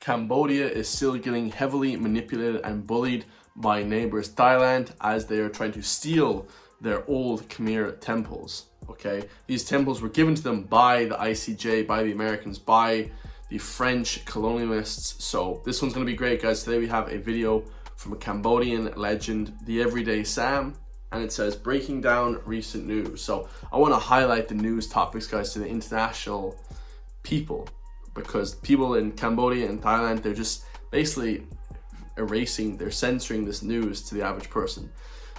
Cambodia is still getting heavily manipulated and bullied by neighbors Thailand as they are trying to steal their old Khmer temples. Okay, these temples were given to them by the ICJ, by the Americans, by the French colonialists. So this one's going to be great, guys. Today we have a video from a Cambodian legend, the Everyday Sam, and it says breaking down recent news. So I want to highlight the news topics, guys, to the international people, because people in Cambodia and Thailand, they're just basically they're censoring this news to the average person.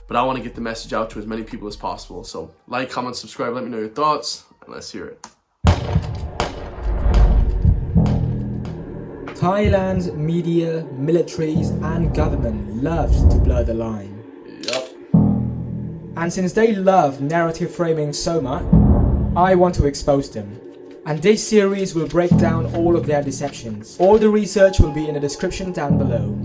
But I want to get the message out to as many people as possible. So like, comment, subscribe, let me know your thoughts, and let's hear it. Thailand's media, militaries and government loves to blur the line. Yep. And since they love narrative framing so much, I want to expose them. And this series will break down all of their deceptions. All the research will be in the description down below.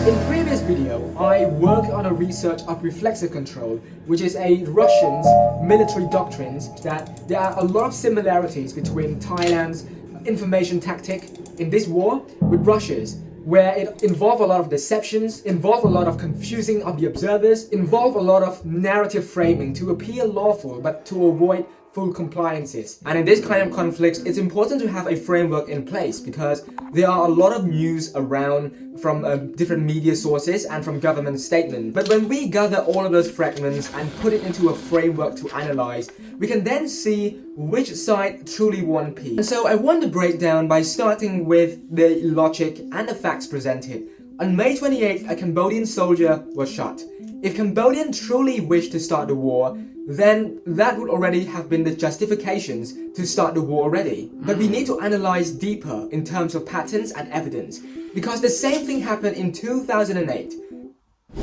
In previous video, I worked on a research of reflexive control, which is a Russian's military doctrine that there are a lot of similarities between Thailand's information tactic in this war with Russia's, where it involved a lot of deceptions, involved a lot of confusing of the observers, involved a lot of narrative framing to appear lawful but to avoid full compliances. And in this kind of conflicts, it's important to have a framework in place because there are a lot of news around from different media sources and from government statements. But when we gather all of those fragments and put it into a framework to analyze, we can then see which side truly won peace. And so I want to break down by starting with the logic and the facts presented. On May 28th, a Cambodian soldier was shot. If Cambodia truly wished to start the war, then that would already have been the justifications to start the war already. But we need to analyze deeper in terms of patterns and evidence, because the same thing happened in 2008.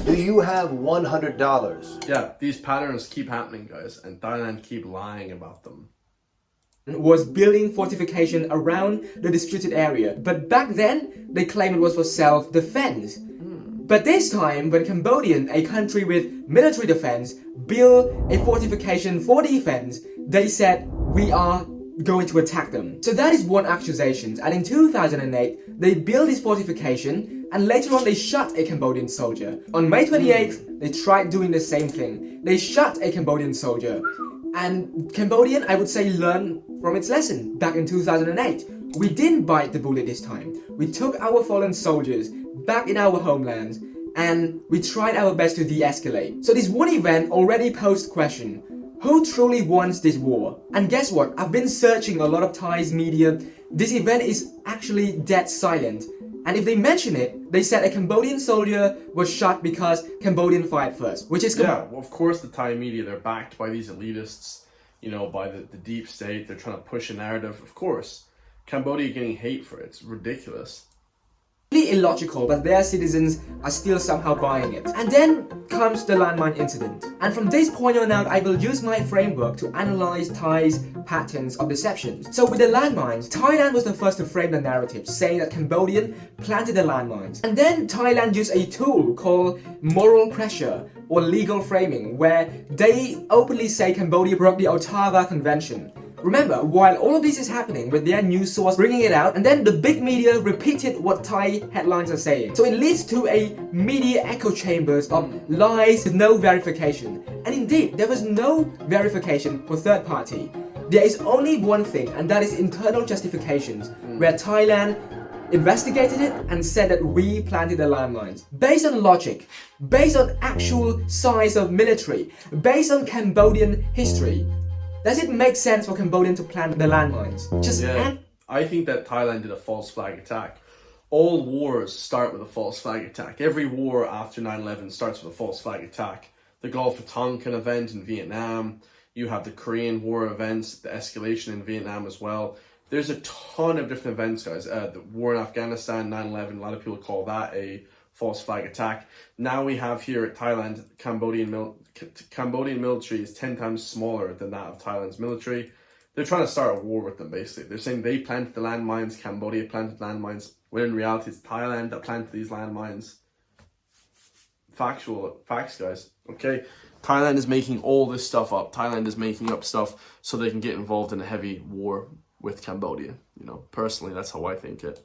Do you have $100? Yeah, these patterns keep happening, guys, and Thailand keep lying about them. Was building fortification around the disputed area, but back then they claimed it was for self-defense. But this time, when Cambodia, a country with military defense, built a fortification for defense, they said, we are going to attack them. So that is one accusation. And in 2008, they built this fortification, and later on they shot a Cambodian soldier. On May 28th, they tried doing the same thing. They shot a Cambodian soldier. And Cambodian, I would say, learned from its lesson back in 2008. We didn't bite the bullet this time. We took our fallen soldiers back in our homelands and we tried our best to de-escalate. So this one event already posed question: who truly wants this war? And guess what? I've been searching a lot of Thai's media. This event is actually dead silent. And if they mention it, they said a Cambodian soldier was shot because Cambodian fired first, which is... Yeah, well, of course the Thai media, they're backed by these elitists, you know, by the deep state. They're trying to push a narrative. Of course, Cambodia getting hate for it. It's ridiculous. Illogical, but their citizens are still somehow buying it. And then comes the landmine incident. And from this point on out, I will use my framework to analyze Thai's patterns of deception. So with the landmines, Thailand was the first to frame the narrative, saying that Cambodian planted the landmines. And then Thailand used a tool called moral pressure or legal framing, where they openly say Cambodia broke the Ottawa Convention. Remember, while all of this is happening with their news source bringing it out, and then the big media repeated what Thai headlines are saying. So it leads to a media echo chambers of lies with no verification. And indeed, there was no verification for third party. There is only one thing, and that is internal justifications, where Thailand investigated it and said that we planted the landmines. Based on logic, based on actual size of military, based on Cambodian history, does it make sense for Cambodia to plant the landmines? I think that Thailand did a false flag attack. All wars start with a false flag attack. Every war after 9/11 starts with a false flag attack. The Gulf of Tonkin event in Vietnam. You have the Korean War events, the escalation in Vietnam as well. There's a ton of different events, guys. The war in Afghanistan, 9/11, a lot of people call that a false flag attack. Now we have here at Thailand, Cambodian military is 10 times smaller than that of Thailand's military. They're trying to start a war with them, basically. They're saying they planted the landmines, Cambodia planted landmines, when in reality it's Thailand that planted these landmines. Facts, guys. Okay, Thailand is making all this stuff up. Thailand is making up stuff so they can get involved in a heavy war with Cambodia. You know, personally, that's how I think it.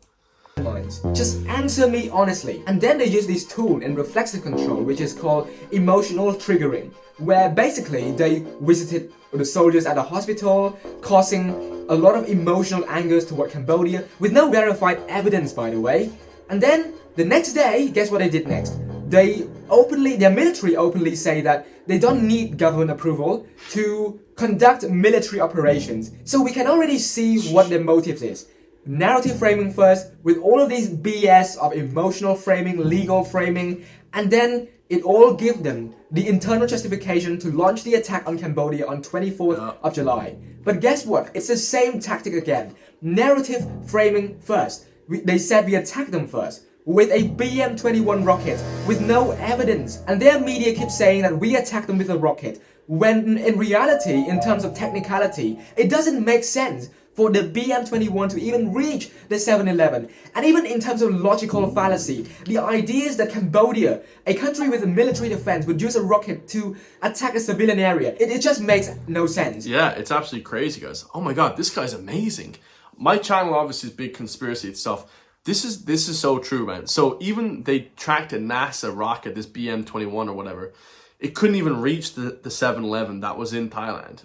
Just answer me honestly. And then they use this tool in reflexive control, which is called emotional triggering, where basically they visited the soldiers at a hospital, causing a lot of emotional angers toward Cambodia, with no verified evidence, by the way. And then the next day, guess what they did next? Their military openly say that they don't need government approval to conduct military operations. So we can already see what their motives is. Narrative framing first, with all of these BS of emotional framing, legal framing, and then it all give them the internal justification to launch the attack on Cambodia on 24th of July. But guess what? It's the same tactic again. Narrative framing first. They said we attacked them first with a BM-21 rocket with no evidence. And their media keeps saying that we attacked them with a rocket, when in reality, in terms of technicality, it doesn't make sense for the BM-21 to even reach the 7-Eleven. And even in terms of logical fallacy, the idea is that Cambodia, a country with a military defense, would use a rocket to attack a civilian area. It just makes no sense. Yeah, it's absolutely crazy, guys. Oh my god, this guy's amazing. My channel obviously is big conspiracy stuff. This is so true, man. So even they tracked a NASA rocket, this BM-21 or whatever, it couldn't even reach the 7-Eleven that was in Thailand.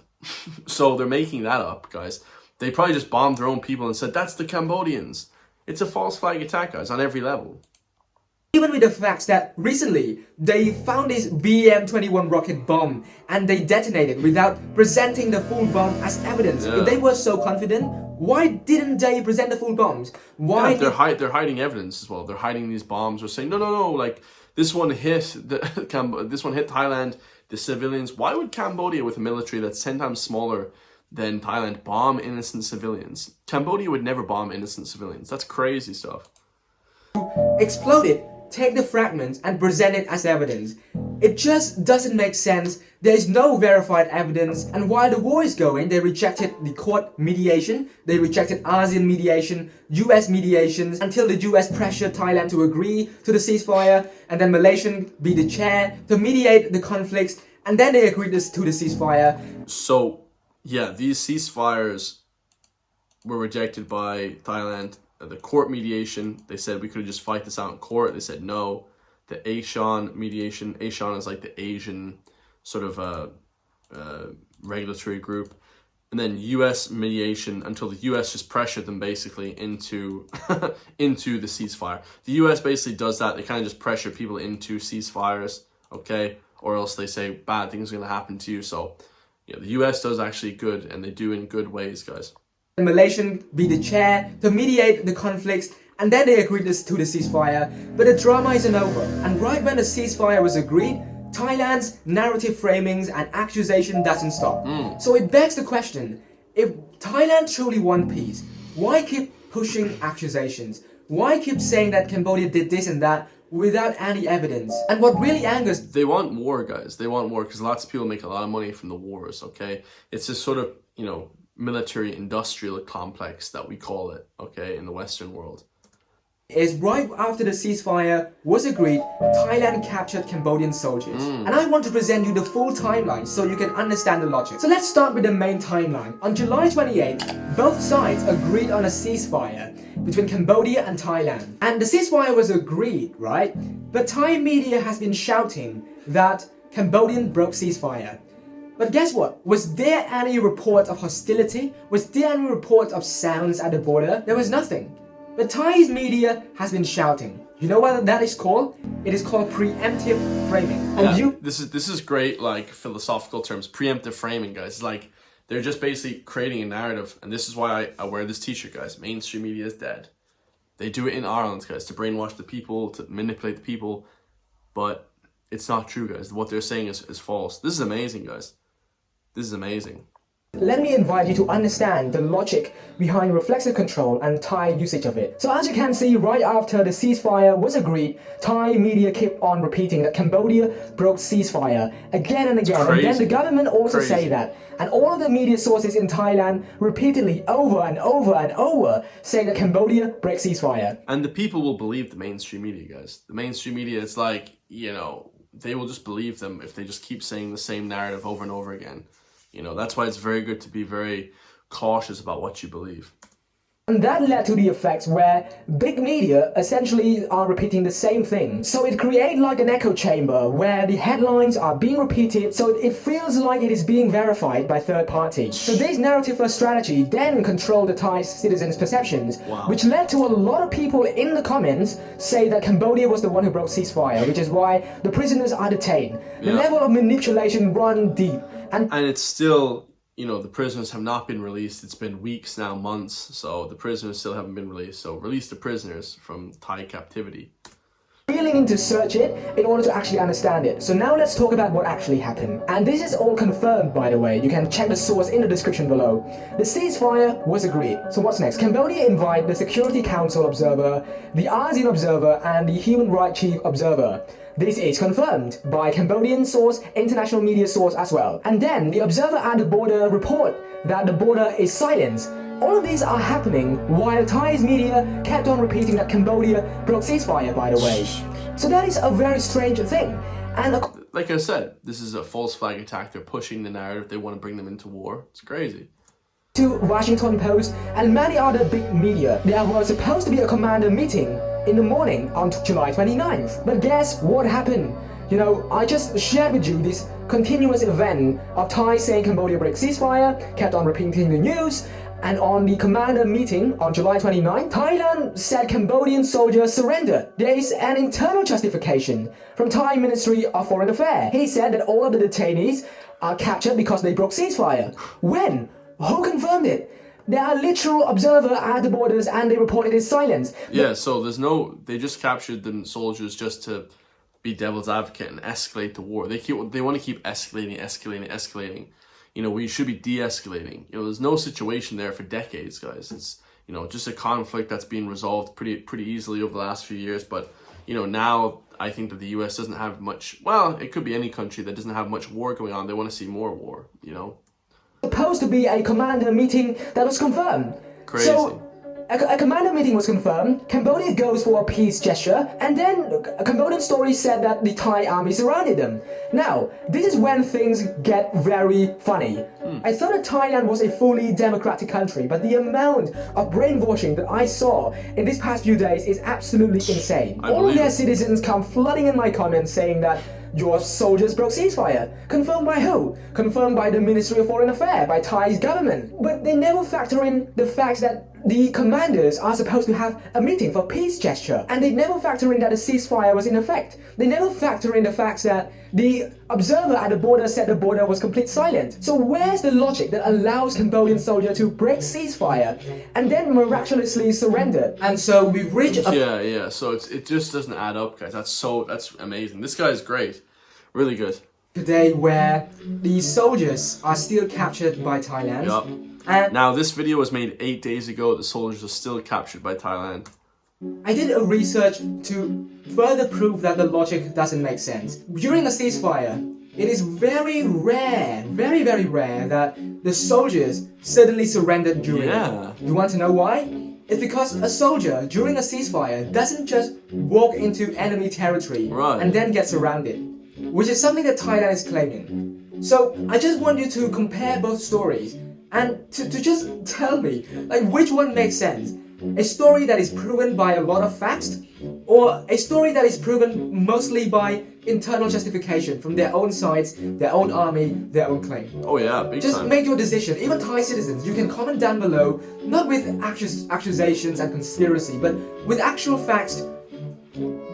So they're making that up, guys. They probably just bombed their own people and said, that's the Cambodians. It's a false flag attack, guys, on every level. Even with the fact that recently they found this BM-21 rocket bomb and they detonated without presenting the full bomb as evidence. Yeah. If they were so confident, why didn't they present the full bombs? Why? Yeah, they're hiding evidence as well. They're hiding these bombs. Or saying no, like this one hit this one hit Thailand, the civilians. Why would Cambodia, with a military that's 10 times smaller than Thailand, bomb innocent civilians? Cambodia would never bomb innocent civilians. That's crazy stuff. Explode it, take the fragments and present it as evidence. It just doesn't make sense. There is no verified evidence, and while the war is going, they rejected the court mediation, they rejected ASEAN mediation, US mediations, until the US pressured Thailand to agree to the ceasefire, and then Malaysia be the chair to mediate the conflicts, and then they agreed to the ceasefire. So yeah, these ceasefires were rejected by Thailand. The court mediation, they said we could just fight this out in court. They said no. The ASEAN mediation, ASEAN is like the Asian sort of regulatory group. And then US mediation, until the US just pressured them basically into into the ceasefire. The US basically does that. They kind of just pressure people into ceasefires, okay? Or else they say bad things are going to happen to you. So yeah, the US does actually good, and they do in good ways, guys. Malaysian be the chair to mediate the conflicts, and then they agreed to the ceasefire. But the drama isn't over, and right when the ceasefire was agreed, Thailand's narrative framings and accusation doesn't stop. So it begs the question, if Thailand truly want peace, why keep pushing accusations? Why keep saying that Cambodia did this and that without any evidence? And what really angers... They want war, guys. They want war because lots of people make a lot of money from the wars, okay? It's this sort of, you know, military industrial complex that we call it, okay, in the Western world. Is right after the ceasefire was agreed, Thailand captured Cambodian soldiers. And I want to present you the full timeline so you can understand the logic. So let's start with the main timeline. On July 28th, both sides agreed on a ceasefire between Cambodia and Thailand. And the ceasefire was agreed, right? But Thai media has been shouting that Cambodian broke ceasefire. But guess what? Was there any report of hostility? Was there any report of sounds at the border? There was nothing. But Thai's media has been shouting. You know what that is called? It is called preemptive framing. And Yeah, this is great, like philosophical terms. Preemptive framing, guys. It's like they're just basically creating a narrative, and this is why I wear this t-shirt, guys. Mainstream media is dead. They do it in Ireland, guys, to brainwash the people, to manipulate the people, but it's not true, guys. What they're saying is false. This is amazing, guys. This is amazing. Let me invite you to understand the logic behind reflexive control and Thai usage of it. So as you can see, right after the ceasefire was agreed, Thai media kept on repeating that Cambodia broke ceasefire again and again. And then the government also say that. And all of the media sources in Thailand repeatedly over and over and over say that Cambodia breaks ceasefire. And the people will believe the mainstream media, guys. The mainstream media, it's like, you know, they will just believe them if they just keep saying the same narrative over and over again. You know, that's why it's very good to be very cautious about what you believe. And that led to the effects where big media essentially are repeating the same thing. So it creates like an echo chamber where the headlines are being repeated, so it feels like it is being verified by third parties. So this narrative-first strategy then controlled the Thai citizens' perceptions, which led to a lot of people in the comments say that Cambodia was the one who broke ceasefire, which is why the prisoners are detained. The level of manipulation run deep. And it's still, you know, the prisoners have not been released. It's been weeks now, months, so the prisoners still haven't been released. So release the prisoners from Thai captivity. Really need to search it in order to actually understand it. So now let's talk about what actually happened. And this is all confirmed, by the way. You can check the source in the description below. The ceasefire was agreed. So what's next? Cambodia invited the Security Council observer, the ASEAN observer, and the Human Rights Chief observer. This is confirmed by Cambodian source, international media source as well. And then the observer at the border report that the border is silent. All of these are happening while Thai's media kept on repeating that Cambodia broke ceasefire, by the way. So that is a very strange thing. And like I said, this is a false flag attack. They're pushing the narrative. They want to bring them into war. It's crazy. To Washington Post and many other big media, there was supposed to be a commander meeting in the morning on July 29th. But guess what happened? You know, I just shared with you this continuous event of Thai saying Cambodia breaks ceasefire, kept on repeating the news, and on the commander meeting on July 29th, Thailand said Cambodian soldiers surrendered. There is an internal justification from Thai Ministry of Foreign Affairs. He said that all of the detainees are captured because they broke ceasefire. When? Who confirmed it? There are literal observers at the borders and they reported his silence. Yeah, so they just captured the soldiers just to be devil's advocate and escalate the war. They want to keep escalating. You know, we should be de-escalating. You know, there's no situation there for decades, guys. It's, you know, just a conflict that's been resolved pretty easily over the last few years. But, you know, now I think that the US doesn't have much, well, it could be any country that doesn't have much war going on. They want to see more war, you know. Supposed to be a commander meeting that was confirmed. Crazy. So, a commander meeting was confirmed, Cambodia goes for a peace gesture, and then a Cambodian story said that the Thai army surrounded them. Now, this is when things get very funny. I thought that Thailand was a fully democratic country, but the amount of brainwashing that I saw in these past few days is absolutely insane. All of their citizens come flooding in my comments saying that your soldiers broke ceasefire. Confirmed by who? Confirmed by the Ministry of Foreign Affairs, by Thai's government. But they never factor in the fact that the commanders are supposed to have a meeting for peace gesture. And they never factor in that the ceasefire was in effect. They never factor in the fact that the observer at the border said the border was complete silent. So where's the logic that allows Cambodian soldiers to break ceasefire and then miraculously surrender? And so we've reached a... Yeah, so it just doesn't add up, guys. That's amazing. This guy is great. Really good. Today where the soldiers are still captured by Thailand. Yup. And now this video was made 8 days ago. The soldiers are still captured by Thailand. I did a research to further prove that the logic doesn't make sense. During a ceasefire, it is very rare, very rare that the soldiers suddenly surrendered during it. You want to know why? It's because a soldier during a ceasefire doesn't just walk into enemy territory and then get surrounded, which is something that Thailand is claiming. So I just want you to compare both stories and to just tell me, like, which one makes sense? A story that is proven by a lot of facts, or a story that is proven mostly by internal justification from their own sides, their own army, their own claim? Oh yeah, big Just time. make your decision. Even Thai citizens, you can comment down below, not with accusations and conspiracy, but with actual facts.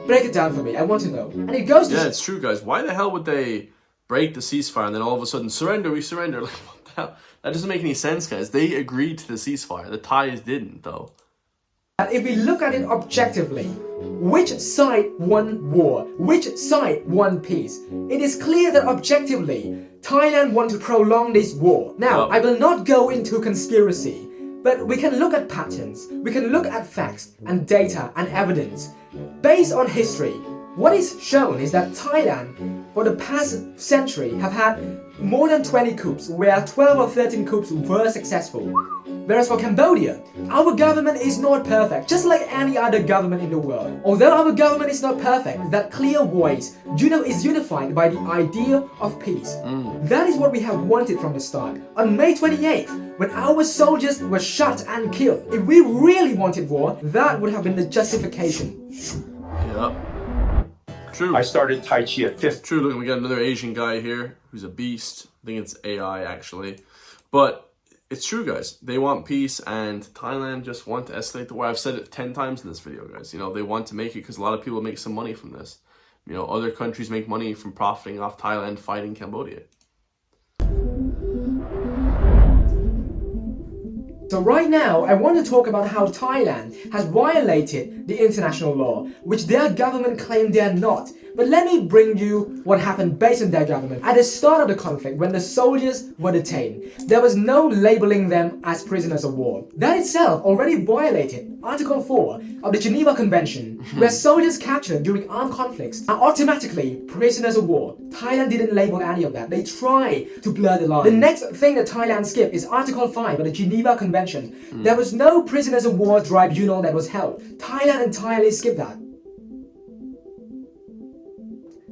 Break it down for me. I want to know. And it goes to... Yeah, it's true, guys. Why the hell would they break the ceasefire and then all of a sudden surrender? We surrender. Like, what the hell? That doesn't make any sense, guys. They agreed to the ceasefire. The Thais didn't, though. If we look at it objectively, which side won war? Which side won peace? It is clear that objectively, Thailand want to prolong this war. Now, I will not go into conspiracy, but we can look at patterns, we can look at facts and data and evidence. Based on history, what is shown is that Thailand for the past century have had more than 20 coups, where 12 or 13 coups were successful. Whereas for Cambodia, our government is not perfect, just like any other government in the world. Although our government is not perfect, that clear voice is unified by the idea of peace. That is what we have wanted from the start. On May 28th, when our soldiers were shot and killed, if we really wanted war, that would have been the justification. Yeah. True. I started Tai Chi at 5th. True, look, we got another Asian guy here who's a beast. I think it's AI actually. But it's true, guys. They want peace, and Thailand just want to escalate the war. I've said it 10 times in this video, guys. You know, they want to make it because a lot of people make some money from this. You know, other countries make money from profiting off Thailand fighting Cambodia. So right now, I want to talk about how Thailand has violated the international law, which their government claimed they are not. But let me bring you what happened based on their government. At the start of the conflict, when the soldiers were detained, there was no labeling them as prisoners of war. That itself already violated Article 4 of the Geneva Convention, where soldiers captured during armed conflicts are automatically prisoners of war. Thailand didn't label any of that. They tried to blur the line. The next thing that Thailand skipped is Article 5 of the Geneva Convention. There was no prisoners of war tribunal that was held. Thailand entirely skipped that.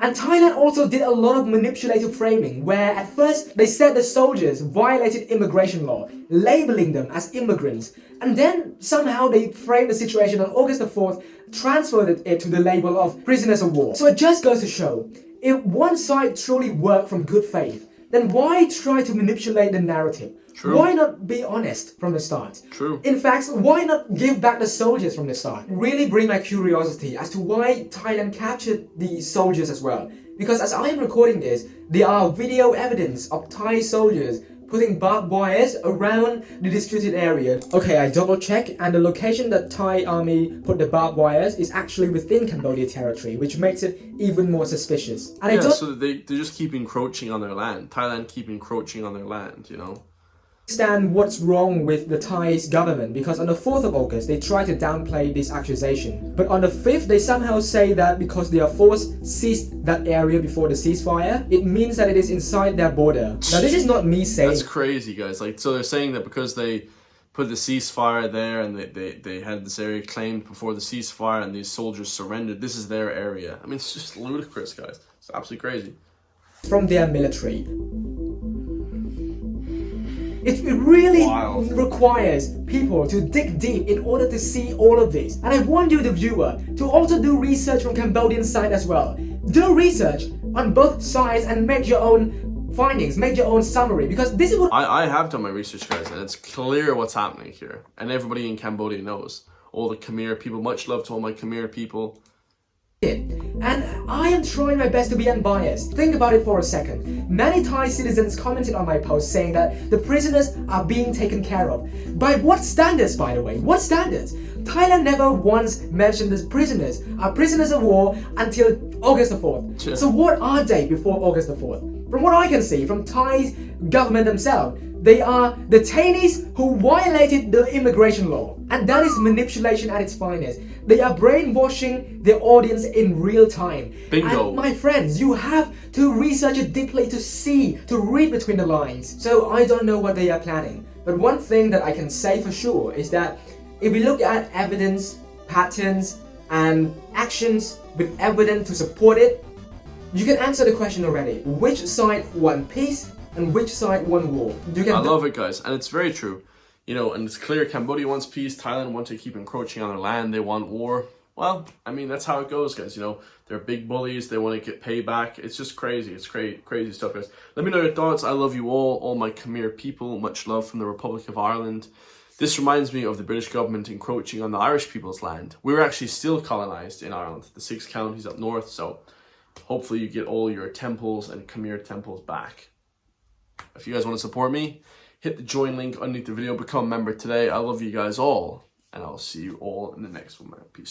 And Thailand also did a lot of manipulative framing, where at first they said the soldiers violated immigration law, labeling them as immigrants. And then somehow they framed the situation on August the 4th, transferred it to the label of prisoners of war. So it just goes to show, if one side truly worked from good faith, then why try to manipulate the narrative? True. Why not be honest from the start? True. In fact, why not give back the soldiers from the start? Really bring my curiosity as to why Thailand captured the soldiers as well. Because as I am recording this, there are video evidence of Thai soldiers putting barbed wires around the disputed area. Okay, I double check, and the location that Thai army put the barbed wires is actually within Cambodia territory, which makes it even more suspicious. And yeah, so they just keep encroaching on their land. Thailand keep encroaching on their land, you know. Understand what's wrong with the Thai government, because on the 4th of August they try to downplay this accusation, but on the 5th they somehow say that because their force seized that area before the ceasefire, it means that it is inside their border. Now this is not me saying. That's crazy, guys. Like, so they're saying that because they put the ceasefire there and they had this area claimed before the ceasefire and these soldiers surrendered, this is their area. I mean, it's just ludicrous, guys. It's absolutely crazy. From their military. It really requires people to dig deep in order to see all of this. And I want you, the viewer, to also do research from Cambodian side as well. Do research on both sides and make your own findings, make your own summary, because this is what I have done my research, guys, and it's clear what's happening here. And everybody in Cambodia knows. All the Khmer people, much love to all my Khmer people. And I am trying my best to be unbiased. Think about it for a second. Many Thai citizens commented on my post saying that the prisoners are being taken care of. By what standards, by the way? What standards? Thailand never once mentioned the prisoners are prisoners of war until August the 4th. Sure. So what are they before August the 4th? From what I can see, from Thai's government themselves, they are detainees who violated the immigration law. And that is manipulation at its finest. They are brainwashing their audience in real time. Bingo. And my friends, you have to research it deeply to see, to read between the lines. So I don't know what they are planning. But one thing that I can say for sure is that if we look at evidence, patterns, and actions with evidence to support it, you can answer the question already. Which side want peace and which side want war? I love it, guys, and it's very true. You know, and it's clear Cambodia wants peace, Thailand wants to keep encroaching on their land, they want war. Well, I mean, that's how it goes, guys. You know, they're big bullies, they want to get payback. It's just crazy. It's crazy stuff, guys. Let me know your thoughts. I love you all my Khmer people. Much love from the Republic of Ireland. This reminds me of the British government encroaching on the Irish people's land. We were actually still colonized in Ireland, the 6 counties up north, so hopefully you get all your temples and Khmer temples back. If you guys want to support me, hit the join link underneath the video. Become a member today. I love you guys all, and I'll see you all in the next one, man. Peace.